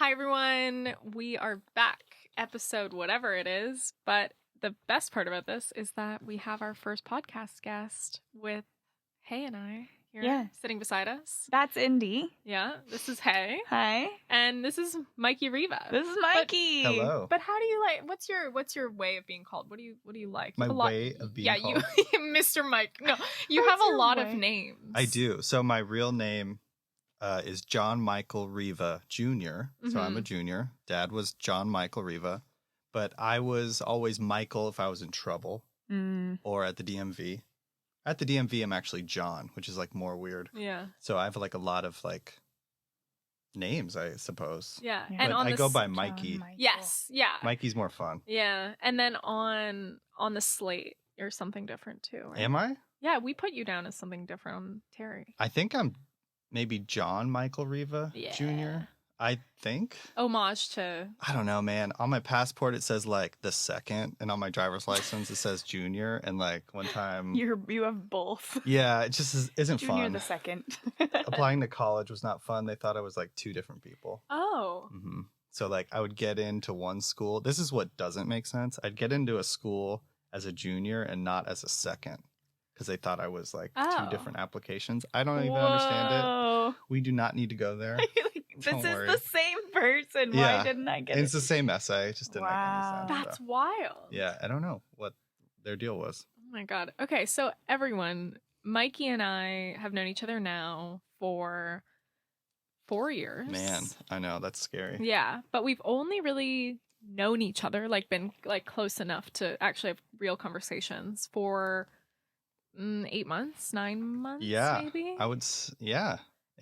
Hi, everyone. We are back, episode whatever it is. But the best part about this is that we have our first podcast guest with Hay and I here sitting beside us. That's Indy. Yeah, this is Hay. Hi. And this is Mikey Riva. This is Mikey. Hello. But how do you like? What's your way of being called? What do you like? My way of being called? You, Mr. Mike. No, you have a lot of names. I do. So my real name is John Michael Riva Jr. So I'm a junior. Dad was John Michael Riva, but I was always Michael if I was in trouble or at the DMV. At the DMV, I'm actually John, which is like more weird. Yeah. So I have like a lot of like names, I suppose. Yeah. But And I go by Mikey. Yes. Yeah. Mikey's more fun. Yeah. And then on the slate, you're something different too. Right? Am I? Yeah, we put you down as something different on Terry. I think I'm maybe John Michael Riva Jr. I think. Homage to... I don't know, man. On my passport, it says like the second, and on my driver's license, it says junior. And like one time, You have both. yeah, it just isn't Junior fun. the second. Applying to college was not fun. They thought I was like two different people. Oh. So like I would get into one school. This is what doesn't make sense. I'd get into a school as a junior and not as a second because they thought I was like two different applications. I don't even understand it. We do not need to go there. This is worry. the same person. Yeah. Why didn't I get And it? it's the same essay. It just didn't make any sense. That's so. wild. Yeah, I don't know what their deal was. Oh my God. Okay, so everyone, Mikey and I have known each other now for 4 years. Man, I know. That's scary. Yeah, but we've only really known each other, like been like close enough to actually have real conversations for 8 months, 9 months, maybe? I would,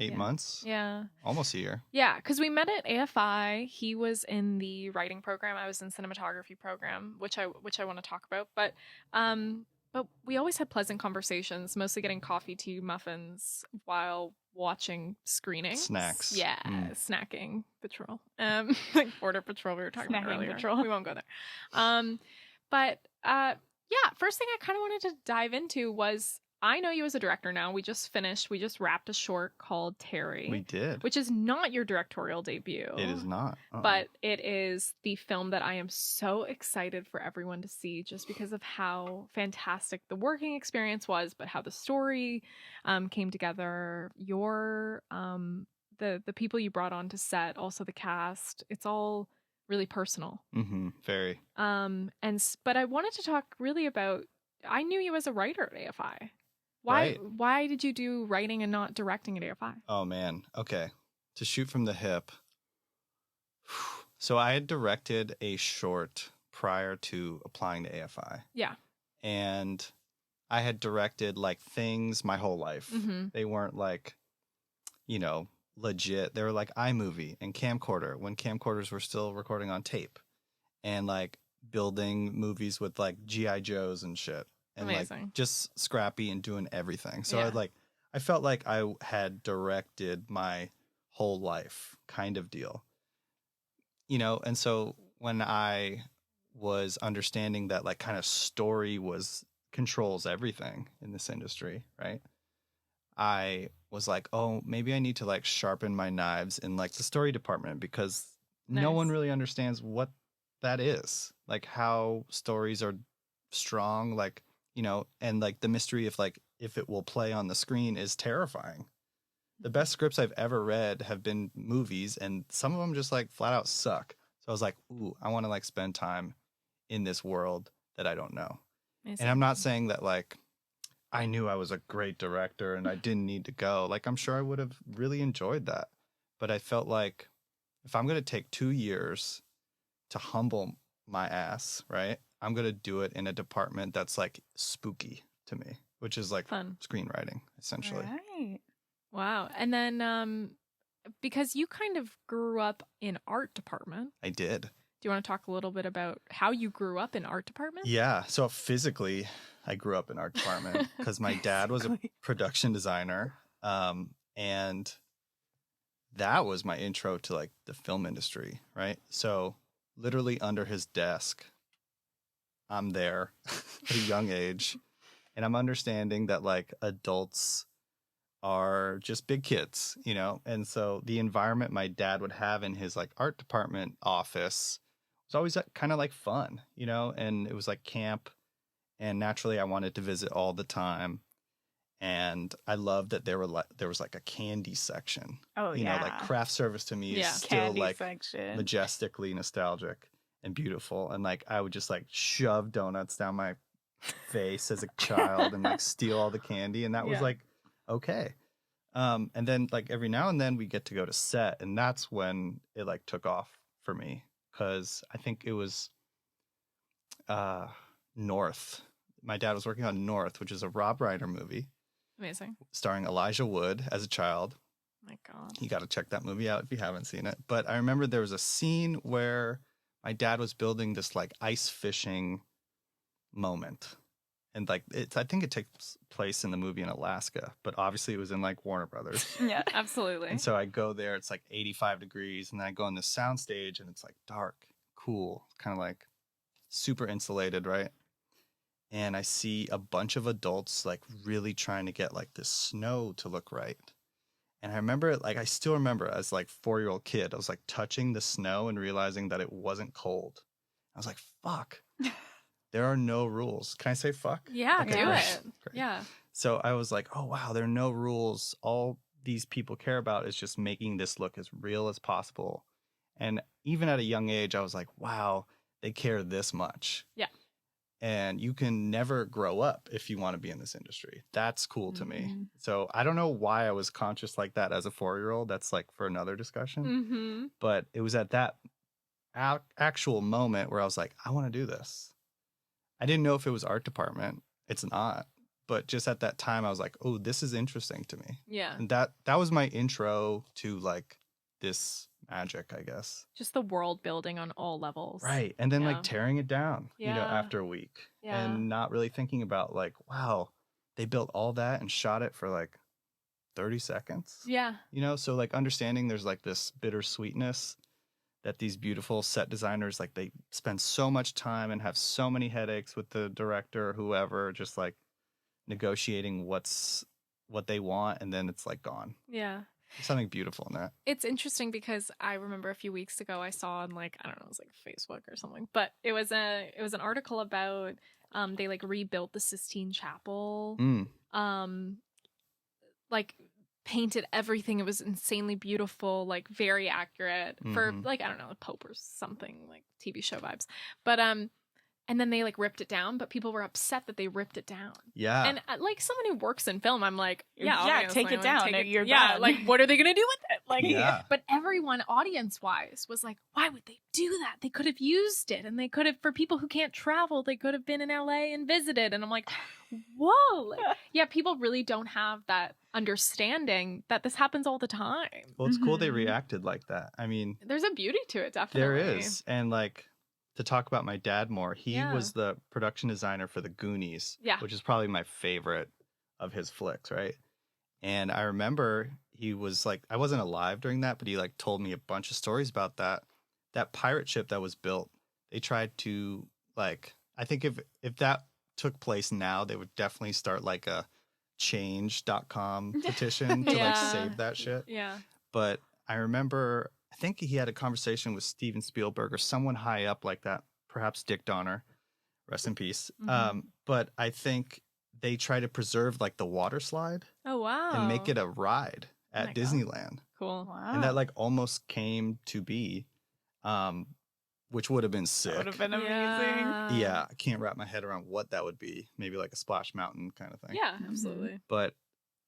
8 months. Yeah. Almost a year. Yeah, because we met at AFI. He was in the writing program. I was in cinematography program, which I want to talk about. But we always had pleasant conversations, mostly getting coffee, tea, muffins while watching screenings. Snacks. Yeah, snacking patrol. Like border patrol we were talking about earlier. Patrol. We won't go there. First thing I kind of wanted to dive into was I know you as a director now. We just wrapped a short called Terry. We did. Which is not your directorial debut. It is not. But it is the film that I am so excited for everyone to see just because of how fantastic the working experience was, but how the story came together. Your the people you brought on to set, also the cast, it's all really personal. Very. But I wanted to talk really about, I knew you as a writer at AFI. Why did you do writing and not directing at AFI? Oh, man. Okay. To shoot from the hip. So I had directed a short prior to applying to AFI. Yeah. And I had directed like things my whole life. They weren't like, legit. They were like iMovie and camcorder when camcorders were still recording on tape. And like building movies with like G.I. Joes and shit. And amazing. Like just scrappy and doing everything. So I felt like I had directed my whole life kind of deal. And so when I was understanding that like kind of story controls everything in this industry, right? I was like, oh, maybe I need to like sharpen my knives in like the story department because no one really understands what that is. Like how stories are strong, like, and like the mystery of like if it will play on the screen is terrifying. The best scripts I've ever read have been movies, and some of them just like flat out suck. So I was like, ooh, I want to like spend time in this world that I don't know. Amazing. And I'm not saying that like I knew I was a great director and I didn't need to go. Like I'm sure I would have really enjoyed that. But I felt like if I'm going to take 2 years to humble my ass, right? I'm going to do it in a department that's like spooky to me, which is like fun screenwriting, essentially. Right. Wow. And then because you kind of grew up in art department. I did. Do you want to talk a little bit about how you grew up in art department? Yeah. So physically, I grew up in art department because my dad was a production designer. And that was my intro to like the film industry, right? So literally under his desk, I'm there at a young age, and I'm understanding that like adults are just big kids, you know? And so the environment my dad would have in his like art department office was always kind of like fun, you know? And it was like camp. And naturally I wanted to visit all the time. And I loved that there was like a candy section. Oh, you know, like craft service to me is still candy like section. majestically nostalgic and beautiful. And like I would just like shove donuts down my face as a child and like steal all the candy. And that was like, okay. And then like every now and then we get to go to set, and that's when it like took off for me, because I think it was North. My dad was working on North, which is a Rob Reiner movie. Amazing. Starring Elijah Wood as a child. My God. You got to check that movie out if you haven't seen it. But I remember there was a scene where my dad was building this like ice fishing moment. And like I think it takes place in the movie in Alaska, but obviously it was in like Warner Brothers. Yeah, absolutely. And so I go there, it's like 85 degrees, and then I go on the soundstage and it's like dark, cool, kind of like super insulated, right? And I see a bunch of adults like really trying to get like this snow to look right. And I remember it, like I still remember as like 4-year-old kid, I was like touching the snow and realizing that it wasn't cold. I was like, fuck. There are no rules. Can I say fuck? Yeah, Okay, do great. it. Great. Yeah. So I was like, oh, wow, there are no rules. All these people care about is just making this look as real as possible. And even at a young age, I was like, wow, they care this much. Yeah. And you can never grow up if you want to be in this industry. That's cool to me. So I don't know why I was conscious like that as a 4-year-old. That's like for another discussion. Mm-hmm. But it was at that actual moment where I was like, I want to do this. I didn't know if it was art department. It's not. But just at that time, I was like, oh, this is interesting to me. Yeah. And that was my intro to like this magic, I guess. Just the world building on all levels. Right. And then like tearing it down, you know, Yeah. after a week. Yeah. And not really thinking about like, wow, they built all that and shot it for like 30 seconds. Yeah. You know, so like understanding there's like this bittersweetness that these beautiful set designers, like they spend so much time and have so many headaches with the director or whoever, just like negotiating what they want, and then it's like gone. Yeah. There's something beautiful in that. It's interesting because I remember a few weeks ago I saw on like, I don't know, it was like Facebook or something, but it was an article about they like rebuilt the Sistine Chapel. Like painted everything. It was insanely beautiful, like very accurate for like, I don't know, a Pope or something, like TV show vibes. But and then they like ripped it down, but people were upset that they ripped it down. Yeah. And like someone who works in film, I'm like, yeah, take it down. You're yeah, bad. like what are they gonna do with it? Like, Yeah. But everyone, audience wise, was like, why would they do that? They could have used it, and they could have, for people who can't travel, they could have been in LA and visited. And I'm like, whoa, like, yeah, people really don't have that understanding that this happens all the time. Well, it's cool they reacted like that. I mean, There's a beauty to it, definitely. there is. And like, to talk about my dad more, he was the production designer for The Goonies, which is probably my favorite of his flicks, right? And I remember he was like, I wasn't alive during that, but he like told me a bunch of stories about that pirate ship that was built. They tried to like, I think if that took place now, they would definitely start like a change.com petition to like save that shit. Yeah. But I remember, I think he had a conversation with Steven Spielberg or someone high up like that, perhaps Dick Donner, rest in peace. But I think they try to preserve like the water slide. Oh, wow. And make it a ride at Disneyland. Cool. Wow. And that like almost came to be, which would have been sick. That would have been amazing. Yeah, I can't wrap my head around what that would be. Maybe like a Splash Mountain kind of thing. Yeah, absolutely. But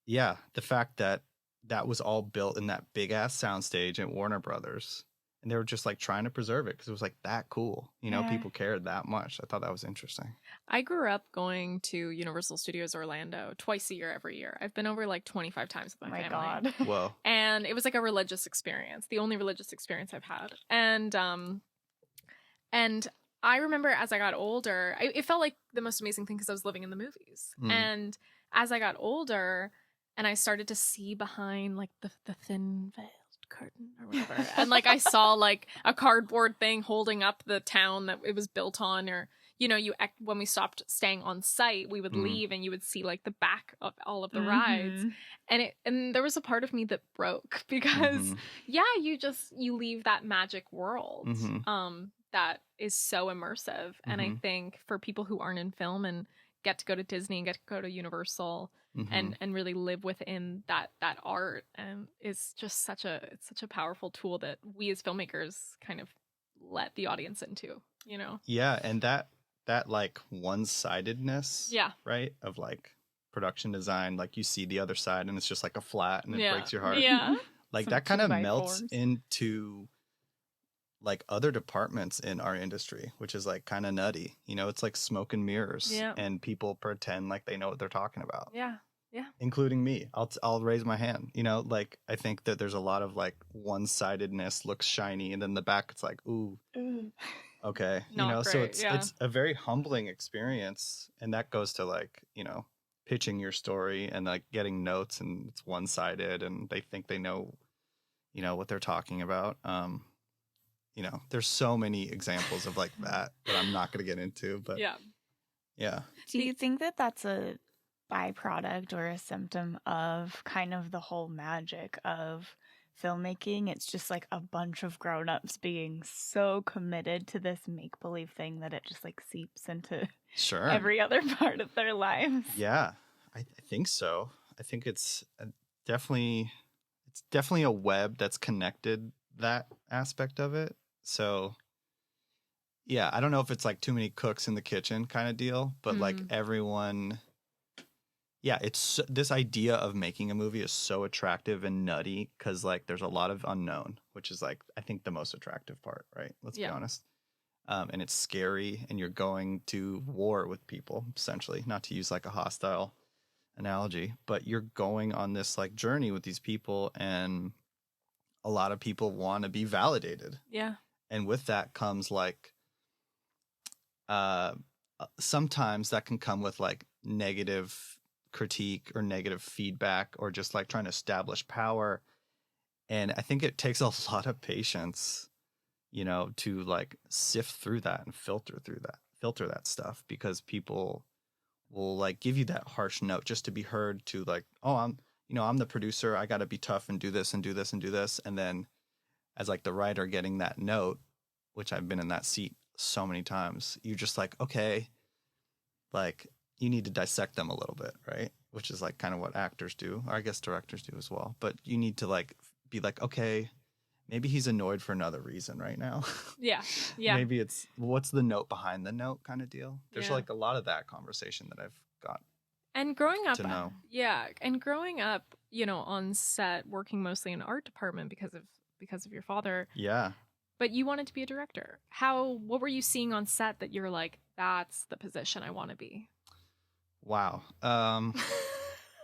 yeah, the fact that that was all built in that big ass soundstage at Warner Brothers, and they were just like trying to preserve it because it was like that cool. You know, people cared that much. I thought that was interesting. I grew up going to Universal Studios Orlando twice a year, every year. I've been over like 25 times with my family. God. Whoa. And it was like a religious experience, the only religious experience I've had. And I remember as I got older, it felt like the most amazing thing because I was living in the movies. And as I got older and I started to see behind like the thin veiled curtain or whatever, and like I saw like a cardboard thing holding up the town that it was built on, or when we stopped staying on site, we would leave and you would see like the back of all of the Mm-hmm. rides. And there was a part of me that broke because you leave that magic world that is so immersive. And I think for people who aren't in film and get to go to Disney and get to go to Universal and really live within that art, is just such a powerful tool that we as filmmakers kind of let the audience into, Yeah, and that like one-sidedness, right, of like production design, like you see the other side and it's just like a flat and it breaks your heart. Yeah. Like that kind of melts into like other departments in our industry, which is like kind of nutty. It's like smoke and mirrors, and people pretend like they know what they're talking about. Yeah. Yeah. Including me. I'll raise my hand. Like I think that there's a lot of like one-sidedness, looks shiny, and then the back it's like, ooh. Okay. Not so great, it's a very humbling experience, and that goes to like, pitching your story and like getting notes, and it's one-sided and they think they know what they're talking about. There's so many examples of like that I'm not going to get into, but yeah. Do you think that that's a byproduct or a symptom of kind of the whole magic of filmmaking? It's just like a bunch of grown-ups being so committed to this make-believe thing that it just like seeps into every other part of their lives. Yeah, I think so. I think it's definitely a web that's connected that aspect of it. So yeah, I don't know if it's like too many cooks in the kitchen kind of deal, but like everyone, it's this idea of making a movie is so attractive and nutty because like there's a lot of unknown, which is like I think the most attractive part, right? Let's be honest. And it's scary, and you're going to war with people, essentially, not to use like a hostile analogy, but you're going on this like journey with these people, and a lot of people want to be validated. Yeah. And with that comes like sometimes that can come with like negative critique or negative feedback, or just like trying to establish power. And I think it takes a lot of patience, to like sift through that and filter that stuff, because people will like give you that harsh note just to be heard, to like, oh, I'm the producer, I got to be tough and do this and do this and do this. And then as like the writer getting that note, which I've been in that seat so many times, you're just like, okay, like you need to dissect them a little bit, right? Which is like kind of what actors do, or I guess directors do as well. But you need to like be like, okay, maybe he's annoyed for another reason right now. Yeah. Maybe it's what's the note behind the note kind of deal. There's like a lot of that conversation that I've got. And growing up, to know. On set, working mostly in the art department because of your father. Yeah. But you wanted to be a director. What were you seeing on set that you're like, that's the position I want to be? Wow.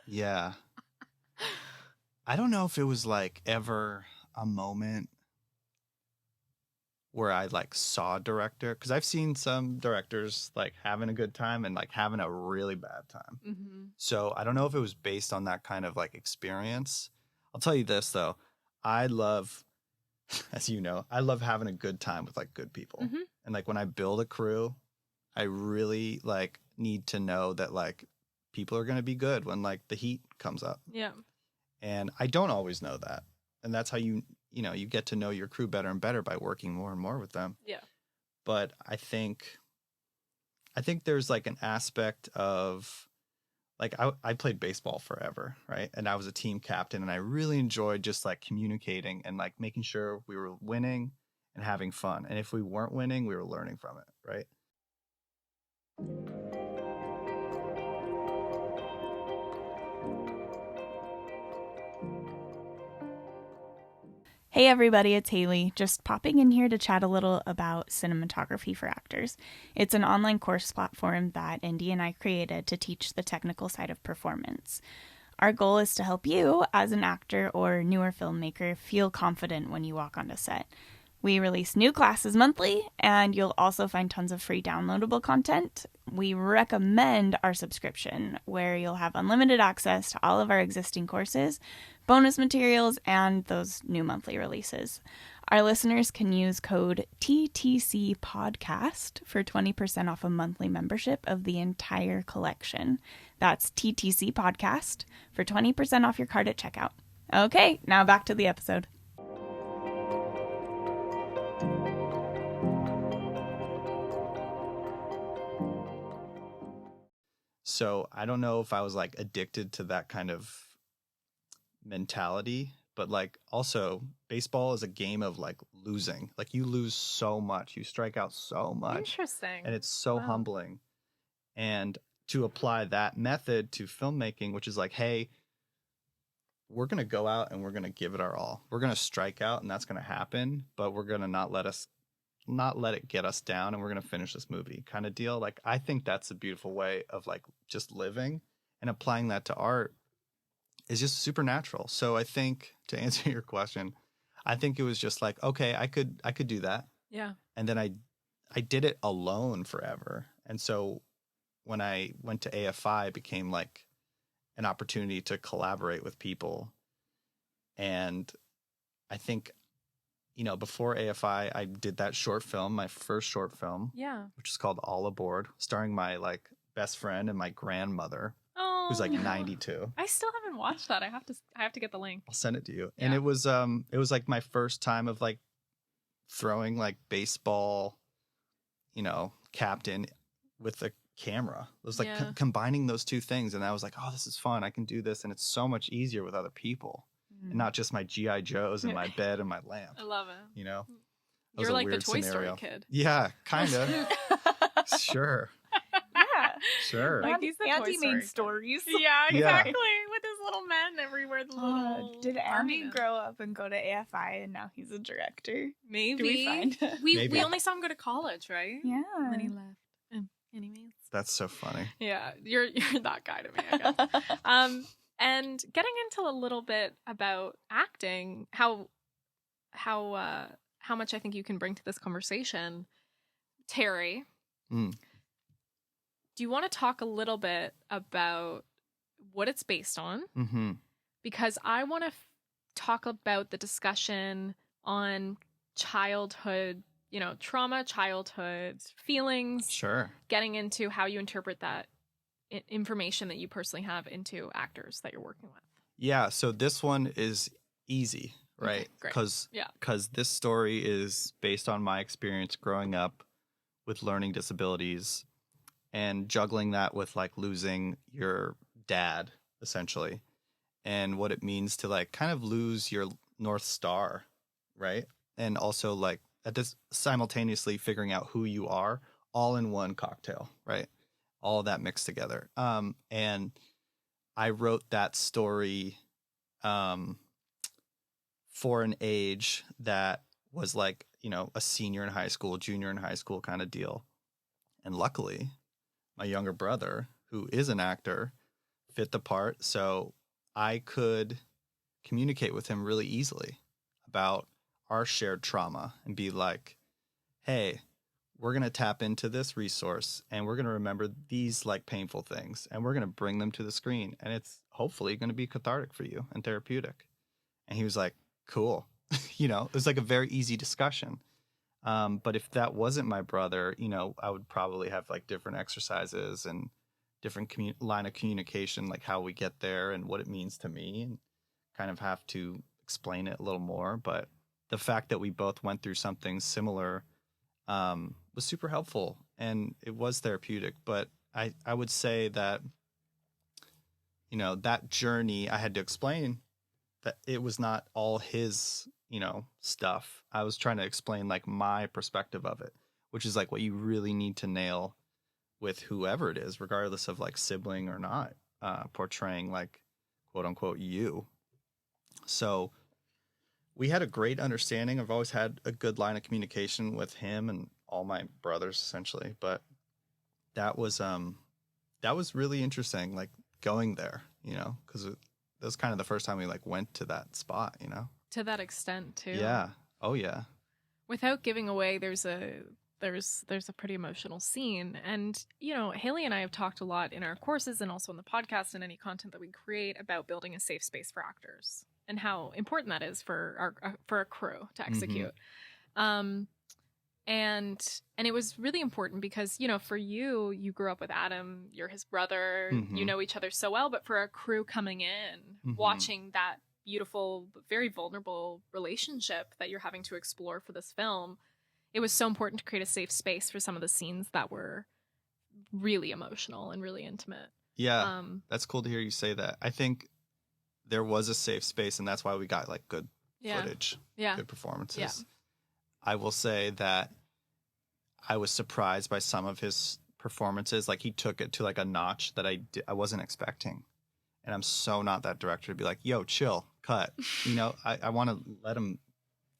Yeah. I don't know if it was like ever a moment where I like saw a director, because I've seen some directors like having a good time and like having a really bad time. Mm-hmm. So I don't know if it was based on that kind of like experience. I'll tell you this though. I love, as you know, I love having a good time with like good people. Mm-hmm. And like when I build a crew, I really like need to know that like people are going to be good when like the heat comes up. Yeah. And I don't always know that. And that's how you get to know your crew better and better by working more and more with them. Yeah. But I think there's like an aspect of like I played baseball forever, right? And I was a team captain, and I really enjoyed just like communicating and like making sure we were winning and having fun. And if we weren't winning, we were learning from it, right? Hey everybody, it's Haley, just popping in here to chat a little about cinematography for actors. It's an online course platform that Indy and I created to teach the technical side of performance. Our goal is to help you, as an actor or newer filmmaker, feel confident when you walk onto set. We release new classes monthly, and you'll also find tons of free downloadable content. We recommend our subscription, where you'll have unlimited access to all of our existing courses, bonus materials, and those new monthly releases. Our listeners can use code TTC Podcast for 20% off a monthly membership of the entire collection. That's TTC Podcast for 20% off your card at checkout. Okay, now back to the episode. So I don't know if I was like addicted to that kind of mentality, but like also baseball is a game of like losing. Like you lose so much, you strike out so much. Interesting. And it's so humbling. And to apply that method to filmmaking, which is like, hey, we're going to go out and we're going to give it our all. We're going to strike out and that's going to happen, but we're going to not let it get us down, and we're going to finish this movie kind of deal. Like, I think that's a beautiful way of like just living, and applying that to art is just supernatural. So I think, to answer your question, I think it was just like, okay, I could do that. Yeah. And then I did it alone forever. And so when I went to AFI, it became like an opportunity to collaborate with people. And I think, you know, before AFI, I did that short film, my first short film, which is called All Aboard, starring my like best friend and my grandmother, who's like 92. I still haven't watched that. I have to get the link. I'll send it to you. Yeah. And it was like my first time of like throwing like baseball, you know, captain with a camera. It was like combining those two things, and I was like, oh, this is fun. I can do this, and it's so much easier with other people. And not just my G.I. Joes and my bed and my lamp. I love it. You know? You're like the Toy Story kid. Yeah, kind of. Sure. Yeah. Sure. Like he's the Andy Toy Story made kid. stories. Yeah, exactly. With his little men everywhere. The little Did Andy army grow up and go to AFI and now he's a director? Maybe. Do we find we Maybe. only saw him go to college, right? Yeah. And then he left. Anyways. That's so funny. Yeah, you're that guy to me, I guess. And getting into a little bit about acting, how much I think you can bring to this conversation, Terry. Do you want to talk a little bit about what it's based on? Mm-hmm. Because I want to talk about the discussion on childhood, you know, trauma, childhood feelings. Sure. Getting into how you interpret that information that you personally have into actors that you're working with. Yeah, so this one is easy, right? Okay, great. Because this story is based on my experience growing up with learning disabilities and juggling that with like losing your dad, essentially, and what it means to like kind of lose your North Star, right? And also like at this simultaneously figuring out who you are all in one cocktail, right? All of that mixed together. And I wrote that story for an age that was like, you know, a senior in high school, junior in high school kind of deal. And luckily, my younger brother, who is an actor, fit the part. So I could communicate with him really easily about our shared trauma and be like, hey, we're going to tap into this resource and we're going to remember these like painful things and we're going to bring them to the screen. And it's hopefully going to be cathartic for you and therapeutic. And he was like, cool. You know, it was like a very easy discussion. But if that wasn't my brother, you know, I would probably have like different exercises and different line of communication, like how we get there and what it means to me, and kind of have to explain it a little more. But the fact that we both went through something similar was super helpful and it was therapeutic. But I would say that, you know, that journey, I had to explain that it was not all his, you know, stuff. I was trying to explain like my perspective of it, which is like what you really need to nail with whoever it is, regardless of like sibling or not, portraying like quote unquote you. So we had a great understanding. I've always had a good line of communication with him and all my brothers essentially, but that was really interesting, like going there, you know, because that was kind of the first time we like went to that spot, you know, to that extent too. Yeah. Oh yeah. Without giving away, there's a pretty emotional scene. And, you know, Haley and I have talked a lot in our courses and also on the podcast and any content that we create about building a safe space for actors. and how important that is for a crew to execute. And it was really important because, you know, for you grew up with Adam, you're his brother, you know each other so well, but for a crew coming in, watching that beautiful, very vulnerable relationship that you're having to explore for this film, it was so important to create a safe space for some of the scenes that were really emotional and really intimate. Yeah, that's cool to hear you say that. I think there was a safe space, and that's why we got like good footage, good performances. Yeah. I will say that I was surprised by some of his performances. Like he took it to like a notch that I wasn't expecting. And I'm so not that director to be like, yo, chill, cut. You know, I want to let him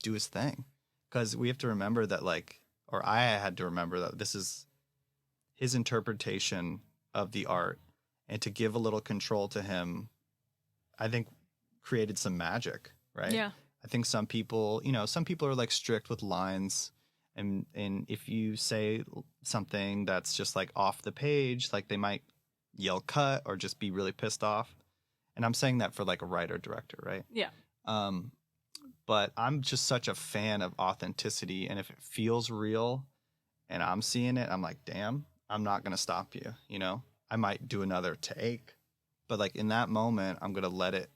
do his thing. Because we have to remember that I had to remember that this is his interpretation of the art. And to give a little control to him, I think created some magic, right? Yeah. I think some people are like strict with lines. And if you say something that's just like off the page, like they might yell cut or just be really pissed off. And I'm saying that for like a writer director, right? Yeah. But I'm just such a fan of authenticity. And if it feels real and I'm seeing it, I'm like, damn, I'm not going to stop you. You know, I might do another take, but like in that moment, I'm going to let it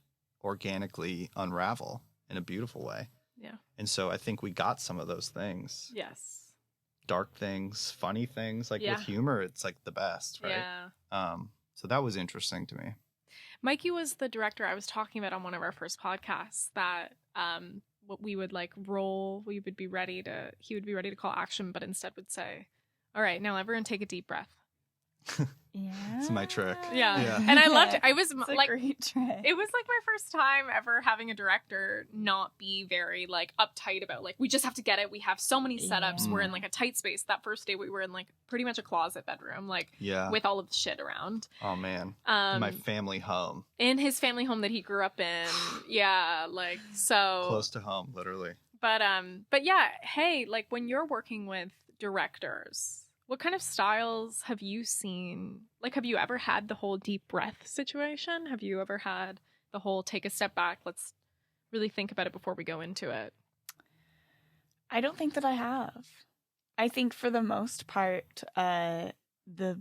organically unravel in a beautiful way. Yeah. And so I think we got some of those things. Yes. Dark things, funny things, like with humor, it's like the best, right? Yeah. So that was interesting to me. Mikey was the director I was talking about on one of our first podcasts that what we would like roll, he would be ready to call action, but instead would say, all right, now everyone take a deep breath. Yeah, it's my trick. Yeah. And I loved it. I was like, great trick. It was like my first time ever having a director not be very like uptight about like, we just have to get it. We have so many setups. We're in like a tight space. That first day we were in like pretty much a closet bedroom, like with all of the shit around. Oh man. In my family home. In his family home that he grew up in. Yeah. Like so close to home, literally. But yeah, hey, like when you're working with directors, what kind of styles have you seen? Like, have you ever had the whole deep breath situation? Have you ever had the whole take a step back? Let's really think about it before we go into it. I don't think that I have. I think for the most part, the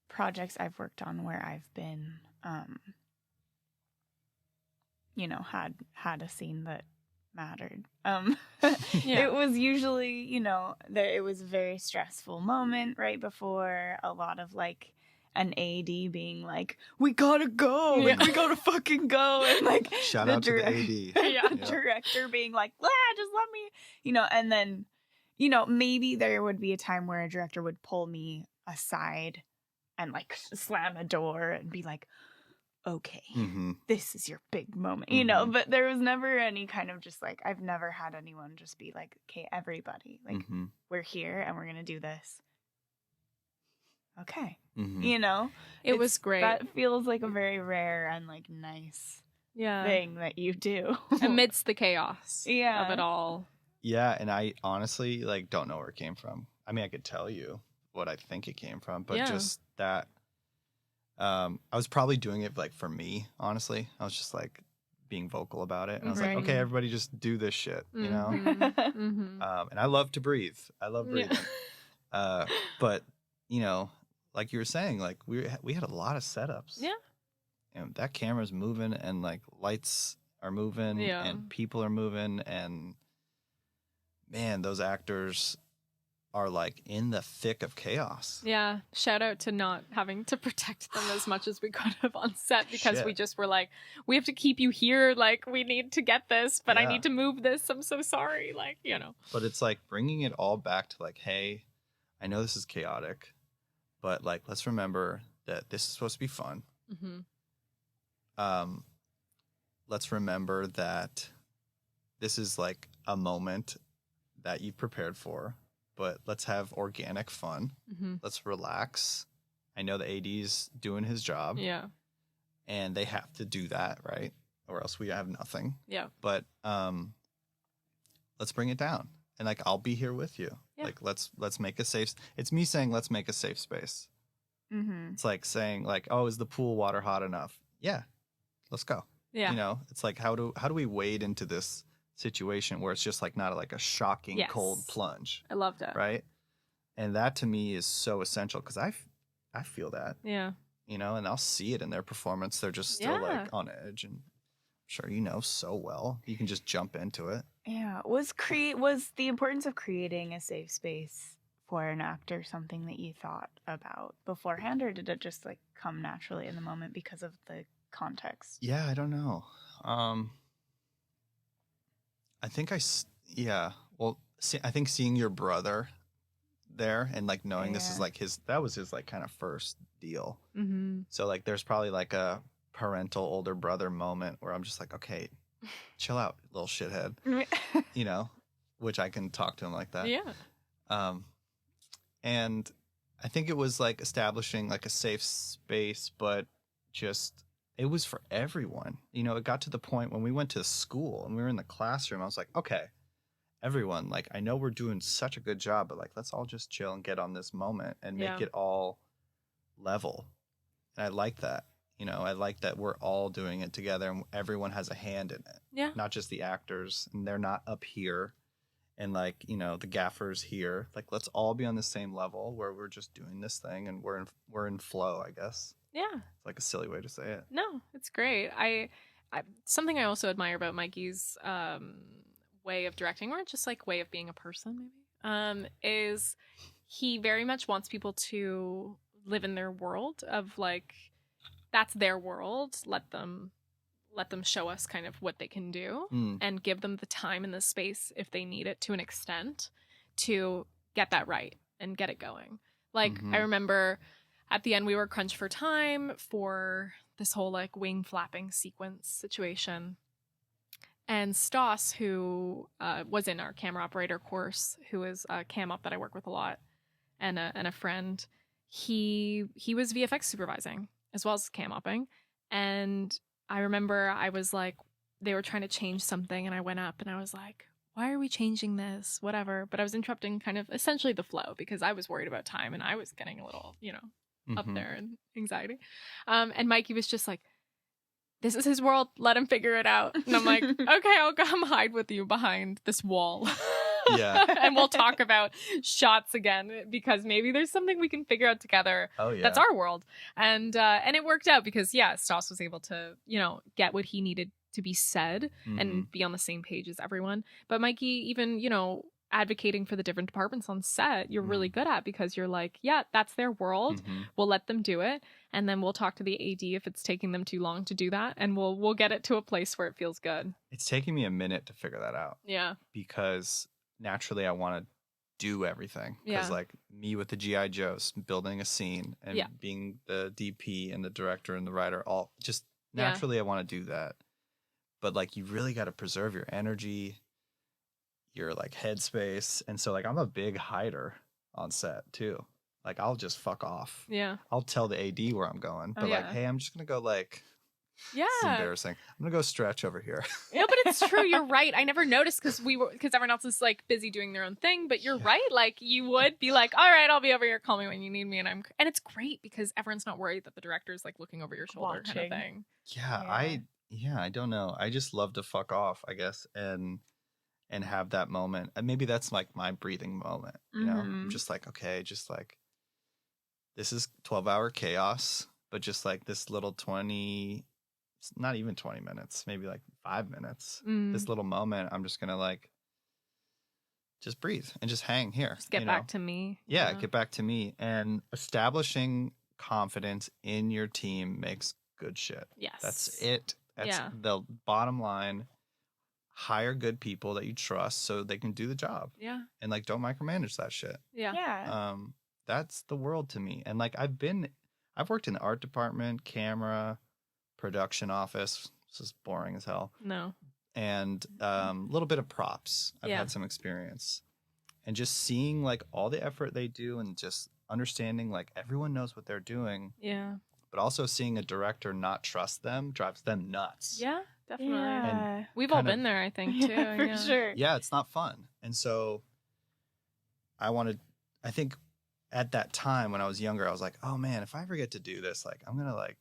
projects I've worked on where I've been, had a scene that mattered. It was usually, it was a very stressful moment right before, a lot of like an AD being like, we gotta go, like we gotta fucking go, and like shout out to the AD, director being like, just let me, and then, maybe there would be a time where a director would pull me aside and like slam a door and be like, okay, this is your big moment, but there was never any kind of just like, I've never had anyone just be like, okay, everybody, like we're here and we're going to do this. Okay. It was great. That feels like a very rare and like nice thing that you do amidst the chaos of it all. Yeah. And I honestly like don't know where it came from. I mean, I could tell you what I think it came from, but just that, I was probably doing it like for me, honestly. I was just like being vocal about it. And I was like, okay, everybody just do this shit, And I love to breathe. I love breathing. But, like you were saying, like we had a lot of setups. Yeah. And that camera's moving and like lights are moving and people are moving. And man, those actors are like in the thick of chaos. Yeah. Shout out to not having to protect them as much as we could have on set because we just were like, we have to keep you here. Like, we need to get this, but I need to move this. I'm so sorry. Like, But it's like bringing it all back to like, hey, I know this is chaotic, but like, let's remember that this is supposed to be fun. Let's remember that this is like a moment that you've prepared for. But let's have organic fun. Let's relax. I know the AD's doing his job. Yeah. And they have to do that, right? Or else we have nothing. Yeah. But let's bring it down. And like, I'll be here with you. Yeah. Like, let's make a safe... It's me saying, let's make a safe space. It's like saying like, oh, is the pool water hot enough? Yeah. Let's go. Yeah. You know, it's like, how do we wade into this situation where it's just like not like a shocking cold plunge? I loved it. Right. And that to me is so essential because I feel that. Yeah. You know, and I'll see it in their performance. They're just still like on edge, and I'm sure you know so well. You can just jump into it. Yeah. Was the importance of creating a safe space for an actor something that you thought about beforehand, or did it just like come naturally in the moment because of the context? Yeah, I don't know. I think well, I think seeing your brother there and like knowing this is like that was his like kind of first deal. Mm-hmm. So like there's probably like a parental older brother moment where I'm just like, okay, chill out, little shithead. You know, which I can talk to him like that. Yeah. And I think it was like establishing like a safe space, but just it was for everyone. You know, it got to the point when we went to school and we were in the classroom, I was like, okay, everyone, like, I know we're doing such a good job, but like, let's all just chill and get on this moment and make it all level. And I like that. You know, I like that we're all doing it together and everyone has a hand in it. Yeah. Not just the actors, and they're not up here and like, you know, the gaffer's here. Like, let's all be on the same level where we're just doing this thing and we're in flow, I guess. Yeah. It's like a silly way to say it. No, it's great. I something I also admire about Mikey's way of directing, or just like way of being a person, maybe, is he very much wants people to live in their world of like, that's their world. Let them show us kind of what they can do and give them the time and the space if they need it to an extent to get that right and get it going. Like, I remember at the end we were crunched for time for this whole like wing flapping sequence situation. And Stoss, who was in our camera operator course, who is a cam op that I work with a lot, and a friend, he was VFX supervising as well as cam opping. And I remember I was like, they were trying to change something, and I went up and I was like, why are we changing this? Whatever. But I was interrupting kind of essentially the flow because I was worried about time and I was getting a little, you know, up there in anxiety. And Mikey was just like, this is his world. Let him figure it out. And I'm like, okay, I'll come hide with you behind this wall. Yeah. And we'll talk about shots again because maybe there's something we can figure out together. Oh, yeah. That's our world. And it worked out because, yeah, Stoss was able to, you know, get what he needed to be said and be on the same page as everyone. But Mikey, even, you know, advocating for the different departments on set, you're really good at, because you're like, yeah, that's their world. We'll let them do it. And then we'll talk to the AD if it's taking them too long to do that. And we'll get it to a place where it feels good. It's taking me a minute to figure that out. Yeah. Because naturally I want to do everything. Because like me with the G.I. Joes, building a scene and being the DP and the director and the writer, all just naturally I want to do that. But like, you really got to preserve your energy, your like headspace. And so like, I'm a big hider on set too. Like, I'll just fuck off. Yeah. I'll tell the AD where I'm going. But like, hey, I'm just going to go like, it's embarrassing. I'm going to go stretch over here. Yeah, but it's true. You're right. I never noticed because everyone else is like busy doing their own thing. But you're right. Like, you would be like, all right, I'll be over here. Call me when you need me. And it's great because everyone's not worried that the director's like looking over your shoulder kind of thing. Yeah, I don't know. I just love to fuck off, I guess, and have that moment. And maybe that's like my breathing moment. You know, I'm just like, okay, just like, this is 12-hour chaos, but just like this little 20, not even 20 minutes, maybe like 5 minutes. This little moment, I'm just going to like, just breathe and just hang here. Just get back to me. Yeah, get back to me. And establishing confidence in your team makes good shit. Yes. That's it. That's the bottom line. Hire good people that you trust so they can do the job. Yeah. And like, don't micromanage that shit. Yeah. That's the world to me. And like, I've worked in the art department, camera, production office. This is boring as hell. No. And a little bit of props. I've had some experience. And just seeing like all the effort they do and just understanding like everyone knows what they're doing. Yeah. But also seeing a director not trust them drives them nuts. Yeah, definitely. Yeah. We've all been there, I think, too. For sure. Yeah, it's not fun. And so I think at that time when I was younger, I was like, oh man, if I ever get to do this, like, I'm going to like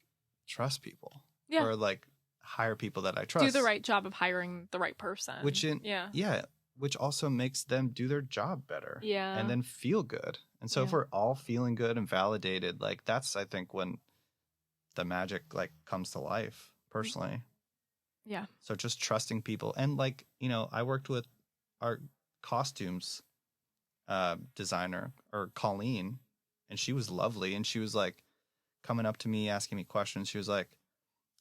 trust people. Yeah. Or like hire people that I trust. Do the right job of hiring the right person. Which also makes them do their job better. Yeah. And then feel good. And so if we're all feeling good and validated, like that's, I think, when the magic like comes to life personally. Yeah. So just trusting people. And like, you know, I worked with our costumes designer, or Colleen, and she was lovely. And she was like coming up to me, asking me questions. She was like,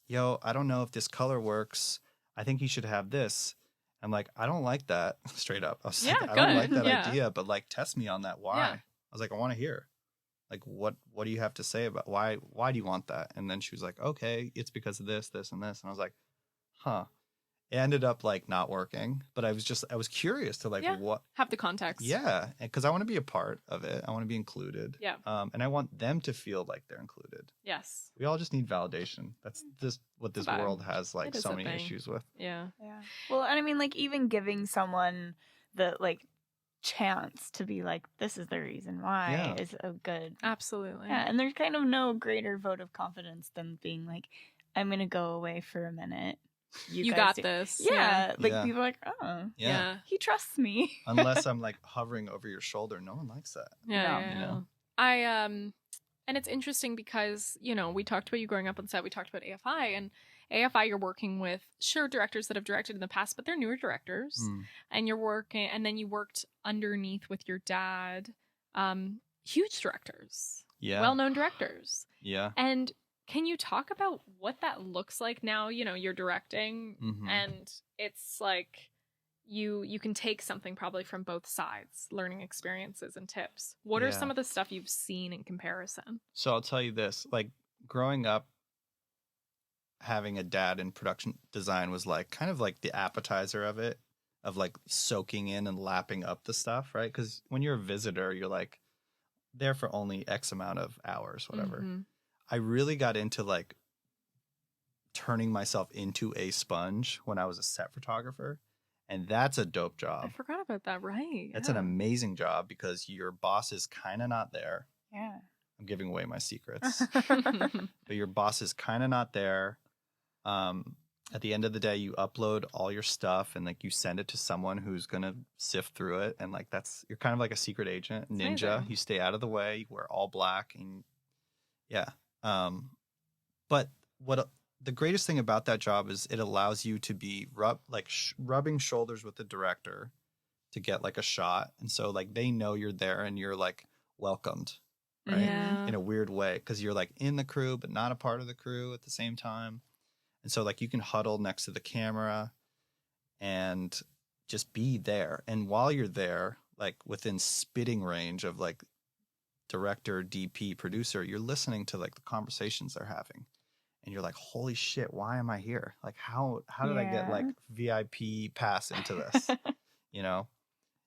yo, I don't know if this color works. I think you should have this. I'm like, I don't like that. Straight up. I was like, I don't like that idea, but like test me on that. Why? I was like, I want to hear. Like, what do you have to say about why do you want that? And then she was like, okay, it's because of this, this, and this. And I was like, huh. It ended up like not working, but I was curious to like what have the context. Yeah, because I want to be a part of it. I want to be included. Yeah. And I want them to feel like they're included. Yes. We all just need validation. That's just what this world has like so many issues with. Yeah. Yeah. Well, and I mean, like even giving someone the like chance to be like, this is the reason why is a good. Absolutely. Yeah, and there's kind of no greater vote of confidence than being like, I'm gonna go away for a minute. You got this. Yeah. Like people are like, oh, he trusts me. Unless I'm like hovering over your shoulder, no one likes that. Yeah. You know? And it's interesting because, you know, we talked about you growing up on set. We talked about AFI, and AFI, you're working with directors that have directed in the past, but they're newer directors, and you're working, and then you worked underneath with your dad, huge directors, well-known directors. Yeah. And can you talk about what that looks like now? You know, you're directing, and it's like you can take something probably from both sides, learning experiences and tips. What are some of the stuff you've seen in comparison? So I'll tell you this, like growing up, having a dad in production design was like kind of like the appetizer of it, of like soaking in and lapping up the stuff, right? Because when you're a visitor, you're like there for only X amount of hours, whatever. I really got into like turning myself into a sponge when I was a set photographer. And that's a dope job. I forgot about that, right? That's an amazing job because your boss is kind of not there. Yeah. I'm giving away my secrets. But your boss is kind of not there. At the end of the day, you upload all your stuff and like you send it to someone who's going to sift through it. And like you're kind of like a secret agent, ninja. Amazing. You stay out of the way, you wear all black, and but what the greatest thing about that job is it allows you to be rubbing shoulders with the director to get like a shot. And so like they know you're there and you're like welcomed, right? Yeah. In a weird way, because you're like in the crew but not a part of the crew at the same time. And so like you can huddle next to the camera and just be there. And while you're there, like within spitting range of like director, DP, producer, you're listening to like the conversations they're having. And you're like, holy shit, why am I here? Like, how did I get like VIP pass into this? You know,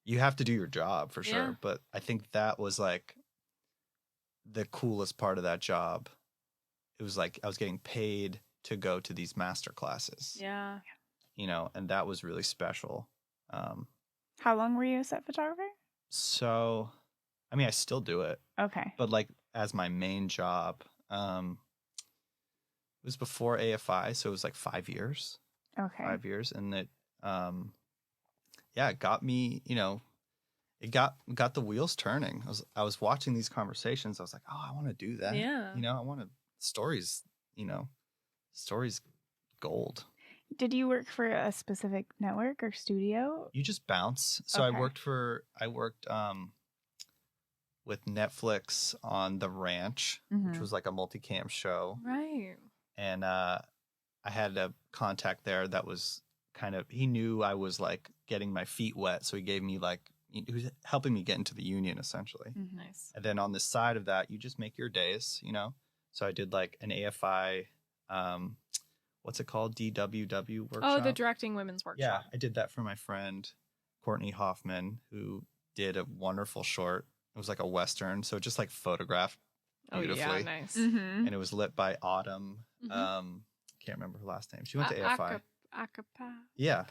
you have to do your job for sure. Yeah. But I think that was like the coolest part of that job. It was like I was getting paid to go to these master classes. Yeah. You know, and that was really special. How long were you a set photographer? So, I mean, I still do it. Okay. But like as my main job, it was before AFI, so it was like 5 years. Okay. 5 years. And it, it got me, you know, it got the wheels turning. I was watching these conversations. I was like, oh, I want to do that. Yeah. You know, I want to, stories gold. Did you work for a specific network or studio? You just bounce. So Okay. I worked with Netflix on The Ranch, which was like a multicam show. Right. And I had a contact there that was he knew I was like getting my feet wet. So he gave me like, he was helping me get into the union essentially. Nice. And then on the side of that, you just make your days, you know? So I did like an AFI, what's it called? DWW workshop. Oh, the Directing Women's Workshop. Yeah, I did that for my friend, Courtney Hoffman, who did a wonderful short. It was like a Western. So it just like photographed beautifully. Oh, yeah, nice. Mm-hmm. And it was lit by Autumn. Can't remember her last name. She went to AFI. Yeah.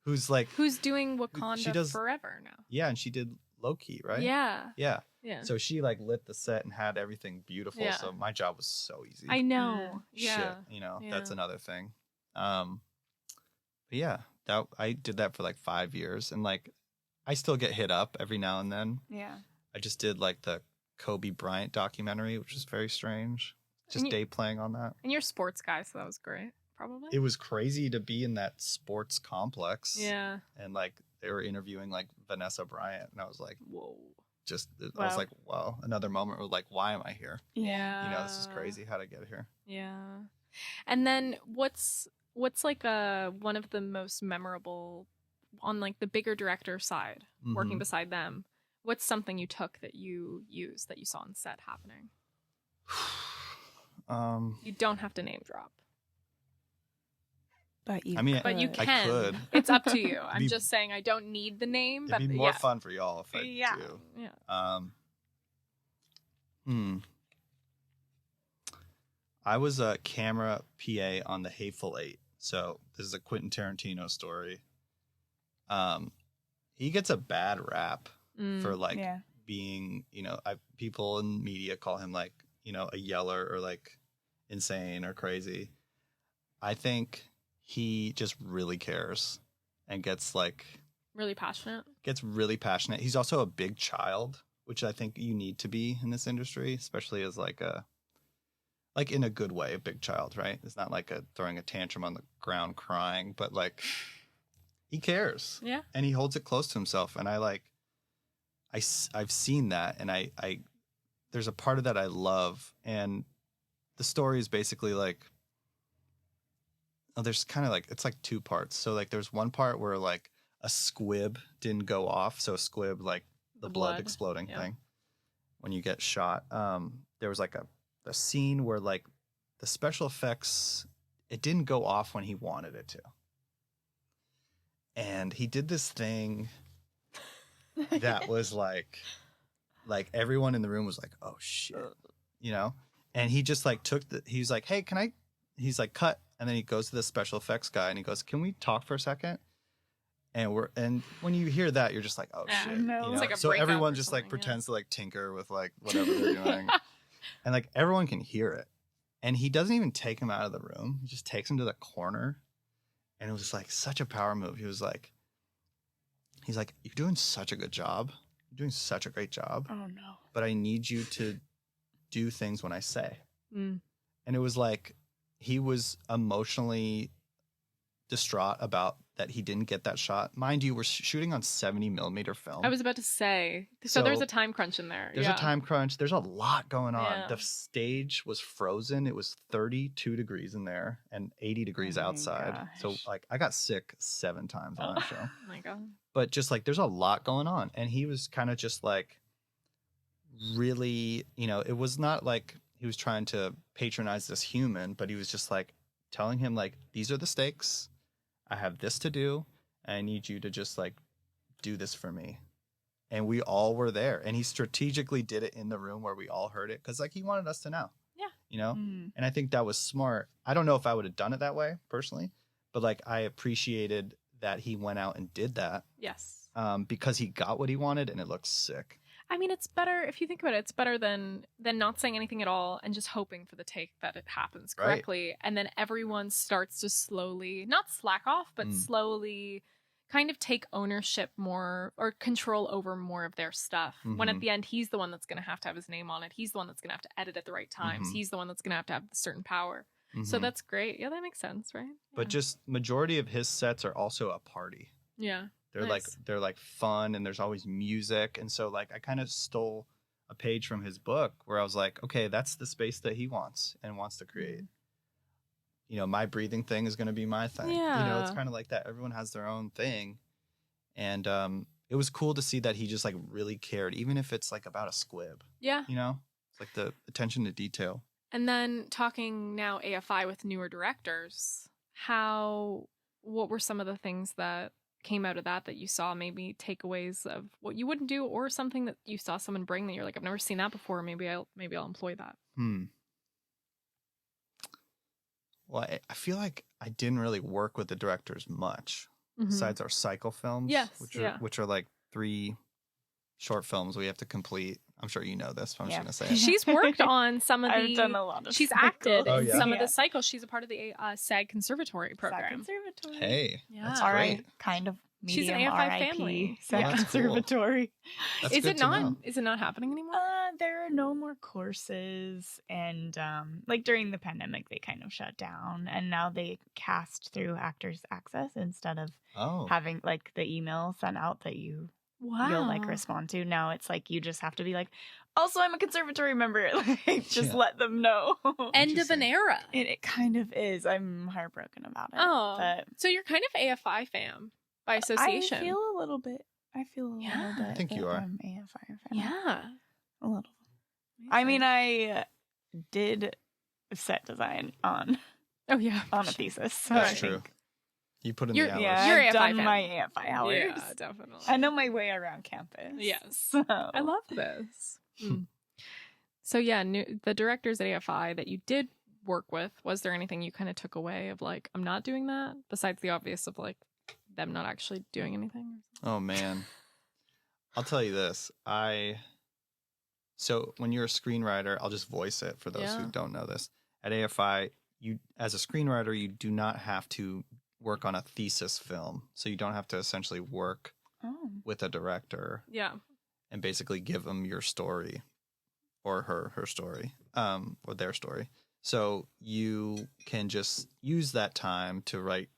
Who's doing Wakanda Forever now. Yeah, and she did Loki, right? Yeah. Yeah. Yeah. So she like lit the set and had everything beautiful. Yeah. So my job was so easy. I know. Yeah. Shit, you know, that's another thing. But yeah, that I did that for like 5 years, and like I still get hit up every now and then. Yeah. I just did like the Kobe Bryant documentary, which is very strange. Just day playing on that. And you're a sports guy, so that was great. Probably. It was crazy to be in that sports complex. Yeah. And like they were interviewing like Vanessa Bryant, and I was like, whoa. I was like, wow, another moment was like, why am I here? Yeah. You know, this is crazy how to get here. Yeah. And then what's like one of the most memorable on like the bigger director side, working beside them? What's something you took that you used that you saw on set happening? You don't have to name drop. But you but you can. I could. It's up to you. I'm just saying I don't need the name. It'd be more fun for y'all if I do. Yeah. I was a camera PA on The Hateful Eight. So this is a Quentin Tarantino story. He gets a bad rap for like being, you know, people in media call him like, you know, a yeller or like insane or crazy. I think he just really cares and gets really passionate. He's also a big child, which I think you need to be in this industry, especially as like in a good way, a big child, right? It's not like throwing a tantrum on the ground crying, but like he cares. Yeah. And he holds it close to himself. And I've seen that. And I there's a part of that I love. And the story is basically like, there's kind of like, it's like two parts. So like there's one part where like a squib didn't go off. So a squib, like the blood exploding thing when you get shot. There was like a scene where like the special effects, it didn't go off when he wanted it to. And he did this thing that was like everyone in the room was like, oh shit, you know? And he just like he's like, hey, he's like, cut. And then he goes to the special effects guy and he goes, can we talk for a second? And when you hear that, you're just like, oh shit. No. You know? It's like a so everyone or just like something, pretends to like tinker with like whatever they're doing. And like everyone can hear it. And he doesn't even take him out of the room. He just takes him to the corner. And it was just like such a power move. He's like, you're doing such a good job. You're doing such a great job. Oh no. But I need you to do things when I say. And it was like, he was emotionally distraught about that he didn't get that shot. Mind you, we're shooting on 70 millimeter film. I was about to say, so there's a time crunch in there. There's a time crunch. There's a lot going on. Yeah. The stage was frozen. It was 32 degrees in there and 80 degrees outside. Gosh. So like I got sick 7 times on that show. Oh my God. But just like there's a lot going on. And he was kind of just like really, you know, it was not like he was trying to patronize this human, but he was just like telling him like, these are the stakes. I have this to do. And I need you to just like do this for me. And we all were there. And he strategically did it in the room where we all heard it. Cause like he wanted us to know. Yeah. You know? And I think that was smart. I don't know if I would have done it that way personally, but like I appreciated that he went out and did that. Yes. Because he got what he wanted and it looked sick. I mean, it's better if you think about it. It's better than not saying anything at all and just hoping for the take that it happens correctly, right. And then everyone starts to slowly, not slack off, but slowly kind of take ownership more or control over more of their stuff. When at the end, he's the one that's going to have his name on it. He's the one that's going to have to edit at the right times. He's the one that's going to have certain power. So that's great. Yeah, that makes sense, right? Yeah. But just majority of his sets are also a party. Yeah. They're nice. they're like fun and there's always music. And so like I kind of stole a page from his book where I was like, okay, that's the space that he wants and wants to create. You know, my breathing thing is going to be my thing. Yeah. You know, it's kind of like that. Everyone has their own thing. And it was cool to see that he just like really cared, even if it's like about a squib. Yeah. You know, it's like the attention to detail. And then talking now AFI with newer directors, what were some of the things that came out of that you saw, maybe takeaways of what you wouldn't do or something that you saw someone bring that you're like, I've never seen that before. Maybe I'll employ that. Well, I feel like I didn't really work with the directors much besides our cycle films, which are like 3 short films we have to complete. I'm sure you know this, but I'm just going to say it. She's worked on some of the... I've done a lot of She's cycles. acted in some Yeah. of the cycles. She's a part of the SAG Conservatory program. SAG Conservatory. Hey, Yeah. that's All great. right, kind of She's an medium AFI RIP family. SAG Yeah. That's cool. Conservatory. That's Is good it to not? know. Is it not happening anymore? There are no more courses, and like during the pandemic, they kind of shut down, and now they cast through Actors Access instead of having like the email sent out that you'll like respond to. Now it's like you just have to be like, also I'm a conservatory member, like just let them know. End of an era. And it kind of is. I'm heartbroken about it. Oh, but so you're kind of AFI fam by association. I feel a little bit. I think you are. I'm AFI fan. Yeah, a little. I mean, I did set design on a thesis. So That's true. You put in the hours. Yeah, You're I've AFI done fan. my AFI hours. Yeah, definitely. I know my way around campus. Yes. So. I love this. So yeah, the directors at AFI that you did work with, was there anything you kind of took away of like, I'm not doing that, besides the obvious of like them not actually doing anything? Oh man, I'll tell you this. So when you're a screenwriter, I'll just voice it for those who don't know this. At AFI, you as a screenwriter, you do not have to work on a thesis film. So you don't have to essentially work with a director. Yeah. And basically give them your story or her story, or their story. So you can just use that time to write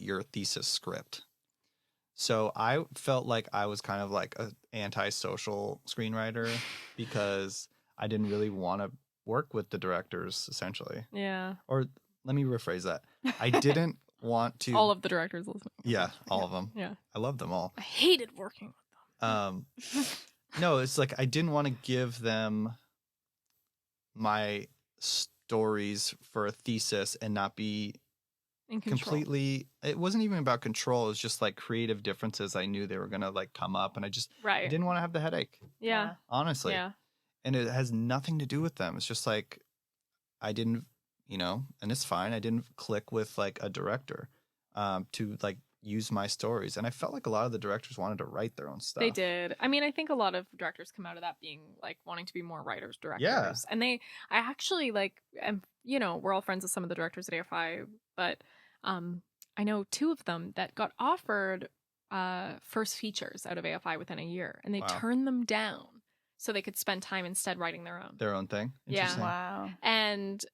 your thesis script. So I felt like I was kind of like an antisocial screenwriter because I didn't really want to work with the directors, essentially. Yeah. Or let me rephrase that. I didn't want to. All of the directors listening. Yeah, all of them. Yeah. I loved them all. I hated working with them. No, it's like I didn't want to give them my stories for a thesis and not be In control. completely. It wasn't even about control. It was just like creative differences. I knew they were gonna like come up, and I didn't want to have the headache. Yeah. Honestly. Yeah. And it has nothing to do with them. It's just like I didn't, and it's fine. I didn't click with like a director to like use my stories, and I felt like a lot of the directors wanted to write their own stuff. They did. I mean, I think a lot of directors come out of that being like wanting to be more writers, directors. Yeah. And I actually like, we're all friends with some of the directors at AFI, but I know two of them that got offered first features out of AFI within a year, and they turned them down so they could spend time instead writing their own thing. Yeah. Wow. And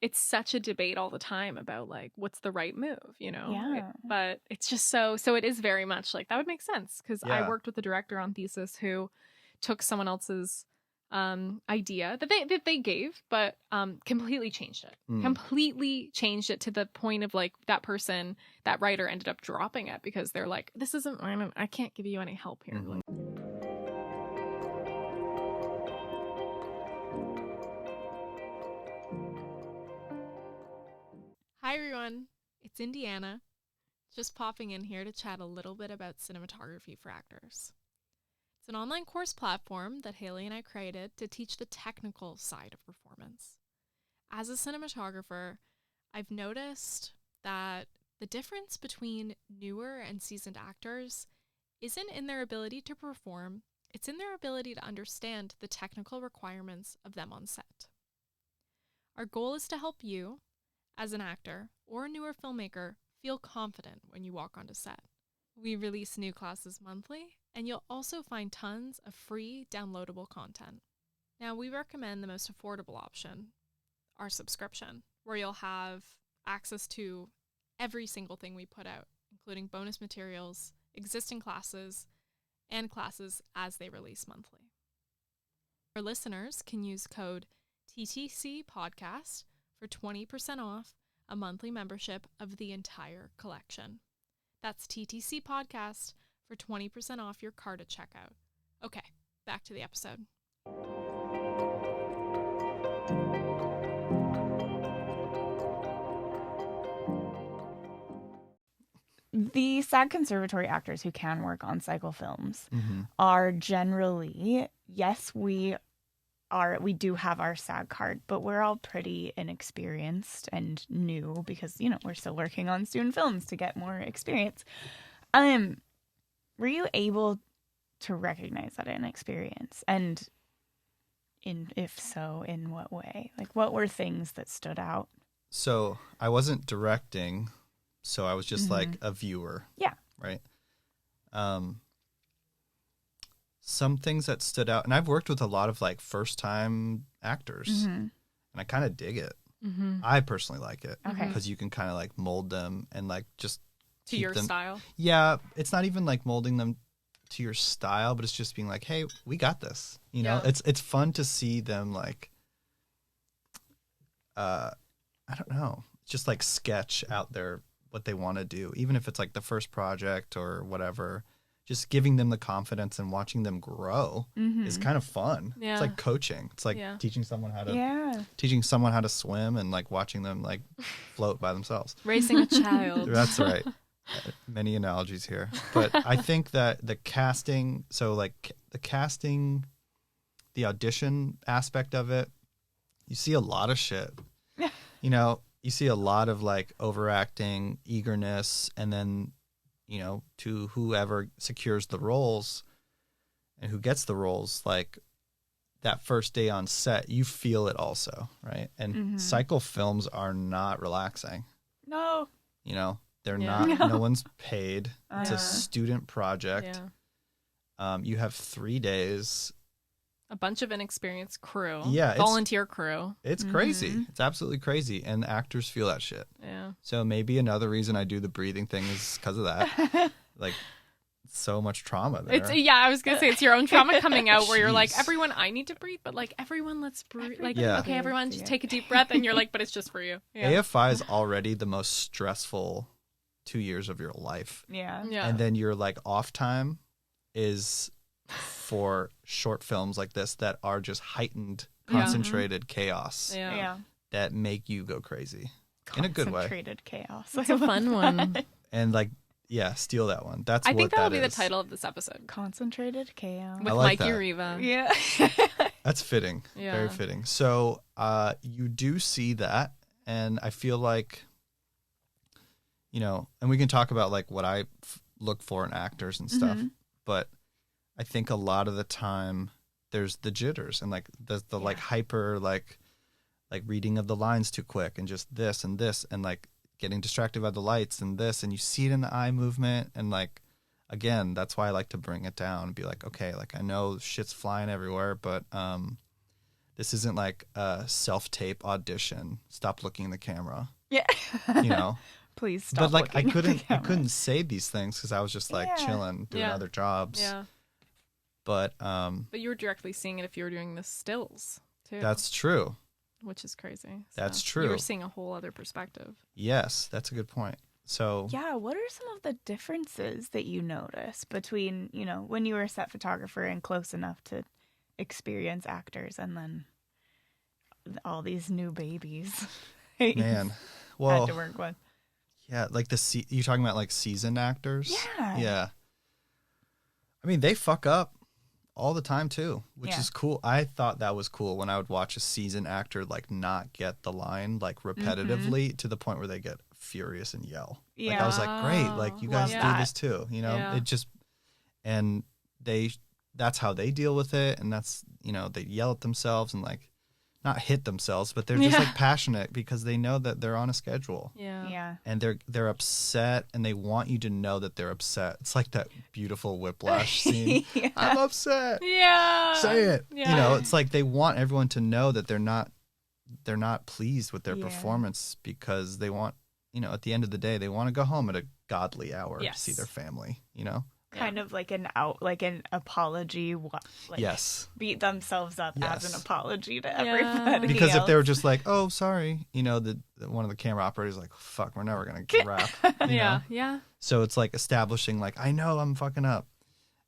it's such a debate all the time about like what's the right move, Yeah. But it's just so it is very much like that would make sense because I worked with a director on thesis who took someone else's idea that they gave, but completely changed it. Completely changed it to the point of like that writer ended up dropping it because they're like, this isn't, I can't give you any help here. Mm-hmm. Hi everyone, it's Indiana, just popping in here to chat a little bit about cinematography for actors. It's an online course platform that Haley and I created to teach the technical side of performance. As a cinematographer, I've noticed that the difference between newer and seasoned actors isn't in their ability to perform, it's in their ability to understand the technical requirements of them on set. Our goal is to help you, as an actor or a newer filmmaker, feel confident when you walk onto set. We release new classes monthly, and you'll also find tons of free downloadable content. Now, we recommend the most affordable option, our subscription, where you'll have access to every single thing we put out, including bonus materials, existing classes, and classes as they release monthly. Our listeners can use code TTCPodcast for 20% off a monthly membership of the entire collection. That's TTC Podcast for 20% off your card at checkout. Okay, back to the episode. The SAG Conservatory actors who can work on cycle films are generally, yes, we do have our SAG card, but we're all pretty inexperienced and new because, we're still working on student films to get more experience. Were you able to recognize that inexperience? And if so, in what way? Like, what were things that stood out? So I wasn't directing, so I was just like a viewer. Yeah. Right. Some things that stood out, and I've worked with a lot of like first time actors, and I kind of dig it. I personally like it because you can kind of like mold them and like just to your style. Yeah, it's not even like molding them to your style, but it's just being like, hey, we got this. You know, it's fun to see them like, I don't know, just like sketch out their what they want to do, even if it's like the first project or whatever. Just giving them the confidence and watching them grow is kind of fun. Yeah. It's like coaching. It's like teaching someone how to swim and like watching them like float by themselves. Raising a child. That's right. Many analogies here. But I think that the casting, so like the casting, the audition aspect of it, you see a lot of shit. You know, you see a lot of like overacting, eagerness, and then, you know, to whoever secures the roles and who gets the roles, like that first day on set, you feel it also, right? And cycle films are not relaxing. No. You know, they're not, no one's paid. It's a student project. Yeah. You have 3 days. A bunch of inexperienced crew. Yeah. Volunteer crew. It's crazy. It's absolutely crazy. And actors feel that shit. Yeah. So maybe another reason I do the breathing thing is because of that. Like, so much trauma there. I was going to say, it's your own trauma coming out where you're like, everyone, I need to breathe, but like, everyone, let's breathe. Like, okay, everyone, just take a deep breath. And you're like, but it's just for you. Yeah. AFI is already the most stressful 2 years of your life. Yeah. And then your like off time is for short films like this that are just heightened, concentrated chaos that make you go crazy in a good way. Concentrated chaos. It's a fun one. And like, steal that one. I think that'll be the title of this episode. Concentrated chaos. With Mikey Riva. Yeah. That's fitting. Yeah. Very fitting. So you do see that, and I feel like, you know, and we can talk about like what I look for in actors and stuff, but I think a lot of the time there's the jitters and like the like hyper like reading of the lines too quick and just this and like getting distracted by the lights and this, and you see it in the eye movement, and like again, that's why I like to bring it down and be like, okay, like I know shit's flying everywhere, but this isn't like a self-tape audition. Stop looking in the camera. Yeah. You know. Please stop. But like I I couldn't say these things because I was just like chilling, doing other jobs. Yeah. But you were directly seeing it if you were doing the stills too. That's true. Which is crazy. That's true. You were seeing a whole other perspective. Yes, that's a good point. So what are some of the differences that you notice between, you know, when you were a set photographer and close enough to experience actors and then all these new babies? Man, well, had to work with. Yeah, like you talking about like seasoned actors? Yeah. Yeah. I mean, they fuck up all the time too, which is cool. I thought that was cool when I would watch a seasoned actor like not get the line like repetitively to the point where they get furious and yell. Yeah. Like I was like, great, like you guys do this too, you know? It just, and that's how they deal with it, and that's, you know, they yell at themselves and like not hit themselves, but they're just like passionate because they know that they're on a schedule. Yeah. And they're upset, and they want you to know that they're upset. It's like that beautiful Whiplash scene. I'm upset. Yeah. Say it. Yeah. You know, it's like they want everyone to know that they're not pleased with their performance because they want, you know, at the end of the day, they want to go home at a godly hour to see their family, you know? Kind of like an apology. Beat themselves up as an apology to everybody. Because else. if they were just like, oh, sorry, you know, one of the camera operators like, fuck, we're never gonna get wrap. Yeah. So it's like establishing like, I know I'm fucking up.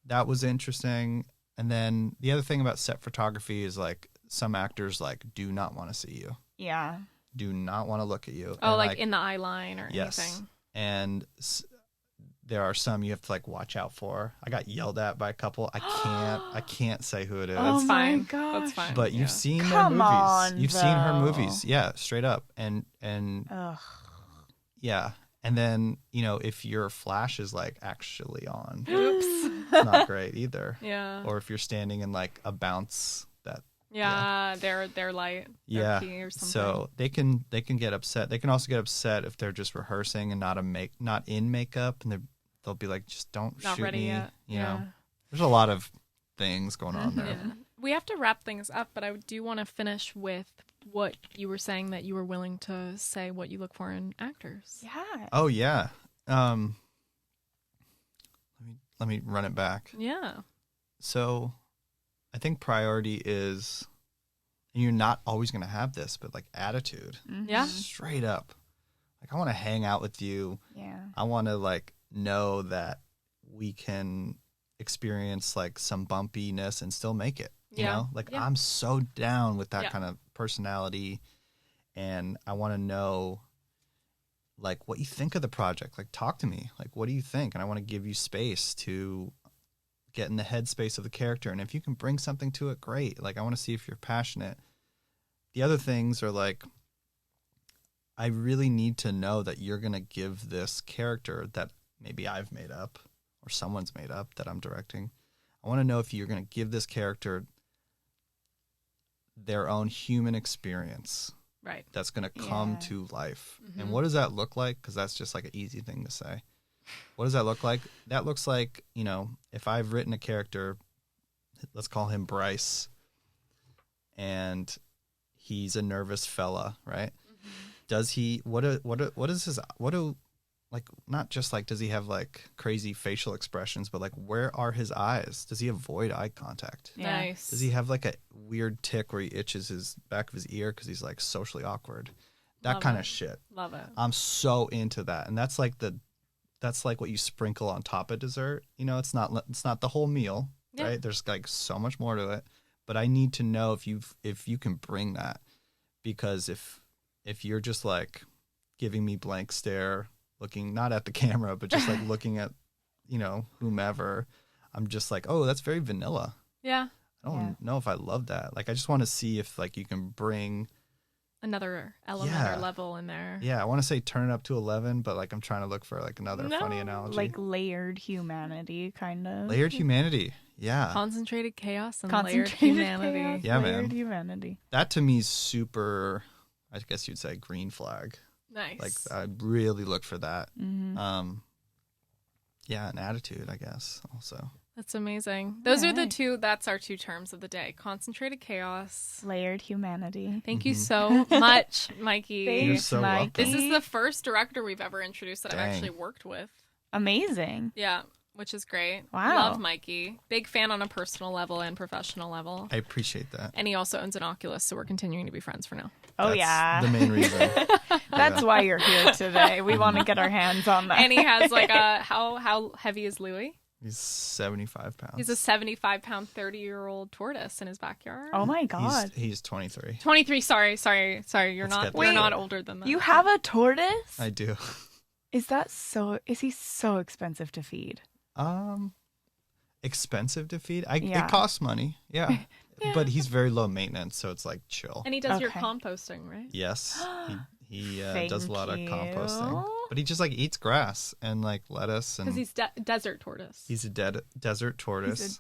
That was interesting. And then the other thing about set photography is like some actors like do not want to see you. Yeah. Do not want to look at you. Oh, and, like in the eye line or anything. And there are some you have to like watch out for. I got yelled at by a couple. I can't say who it is. That's fine. Gosh. That's fine. But you've seen their movies. You've seen her movies. Yeah, straight up. And yeah. And then, you know, if your flash is like actually on, oops, it's not great either. Yeah. Or if you're standing in like a bounce that Yeah, they're light. Yeah. They're pee or something. So they can get upset. They can also get upset if they're just rehearsing and not in makeup, and they'll be like, just don't not shoot ready me. yet. You know, there's a lot of things going on there. Yeah. We have to wrap things up, but I do want to finish with what you were saying, that you were willing to say what you look for in actors. Yeah. Oh yeah. Let me run it back. Yeah. So I think priority is, and you're not always going to have this, but like attitude. Yeah. Straight up. Like, I want to hang out with you. Yeah. I want to like know that we can experience like some bumpiness and still make it. You know, like I'm so down with that kind of personality, and I want to know like what you think of the project. Like, talk to me. Like, what do you think? And I want to give you space to get in the headspace of the character. And if you can bring something to it, great. Like, I want to see if you're passionate. The other things are like, I really need to know that you're going to give this character that maybe I've made up or someone's made up that I'm directing. I want to know if you're going to give this character their own human experience. Right. That's going to come to life. And what does that look like? Because that's just like an easy thing to say. What does that look like? That looks like, you know, if I've written a character, let's call him Bryce, and he's a nervous fella, right? Does he, not just like, does he have like crazy facial expressions, but like, where are his eyes? Does he avoid eye contact? Yeah. Nice. Does he have like a weird tick where he itches his back of his ear because he's like socially awkward? That kind of shit. Love it. I'm so into that. And that's like what you sprinkle on top of dessert. You know, it's not the whole meal, right? There's like so much more to it. But I need to know if you can bring that, because if you're just like giving me blank stare, looking not at the camera, but just like looking at, you know, whomever, I'm just like, oh, that's very vanilla. Yeah. I don't know if I love that. Like, I just want to see if like you can bring another element or level in there. Yeah, I want to say turn it up to 11, but like I'm trying to look for like another funny analogy. Like layered humanity, kind of. Layered humanity. Yeah. Concentrated chaos and layered humanity. Chaos, yeah, layered man. humanity. That to me is super, I guess you'd say, green flag. Nice. Like, I really look for that. Mm-hmm. Yeah, an attitude, I guess, also. That's amazing. Those are that's our 2 terms of the day. Concentrated chaos. Layered humanity. Thank you so much, Mikey. You're so welcome. This is the first director we've ever introduced that I've actually worked with. Amazing. Yeah, which is great. Wow. Love Mikey. Big fan on a personal level and professional level. I appreciate that. And he also owns an Oculus, so we're continuing to be friends for now. Oh, That's the main reason. That's why you're here today. We want to get our hands on that. And he has like how heavy is Louis? He's 75 pounds. He's a 75-pound, 30-year-old tortoise in his backyard. Oh my God. He's 23. 23. Sorry. You're not older than that. You have a tortoise? I do. Is he so expensive to feed? Expensive to feed? It costs money. Yeah. But he's very low maintenance, so it's like chill. And he does your composting, right? Yes. He does a lot of composting. But he just like eats grass and like lettuce. Because he's desert tortoise. He's a desert tortoise.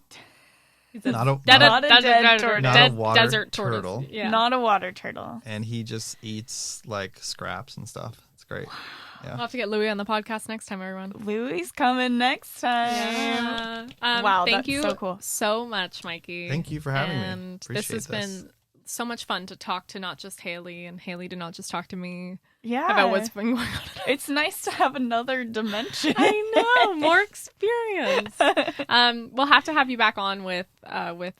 He's a not a water desert turtle. Tortoise. Yeah. Not a water turtle. And he just eats like scraps and stuff. It's great. Yeah. We'll have to get Louis on the podcast next time, everyone. Louis coming next time. Yeah. Wow, thank you so cool. so much, Mikey. Thank you for having me. And this has been so much fun to talk to not just Haley, and Haley to not just talk to me about what's been going on. It's nice to have another dimension. I know, more experience. We'll have to have you back on with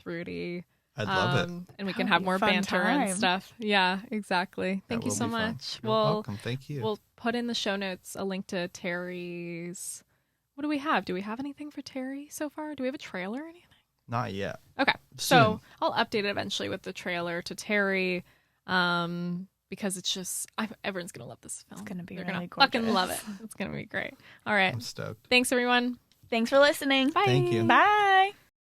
Rudy. I'd love it. And we can have more banter and stuff. Yeah, exactly. Thank you so much. You're welcome. Thank you. We'll put in the show notes a link to Terry's. What do we have? Do we have anything for Terry so far? Do we have a trailer or anything? Not yet. Okay. Soon. So I'll update it eventually with the trailer to Terry. Because it's just, everyone's going to love this film. It's going to be They're really gonna gorgeous. fucking love it. It's going to be great. All right. I'm stoked. Thanks, everyone. Thanks for listening. Bye. Thank you. Bye.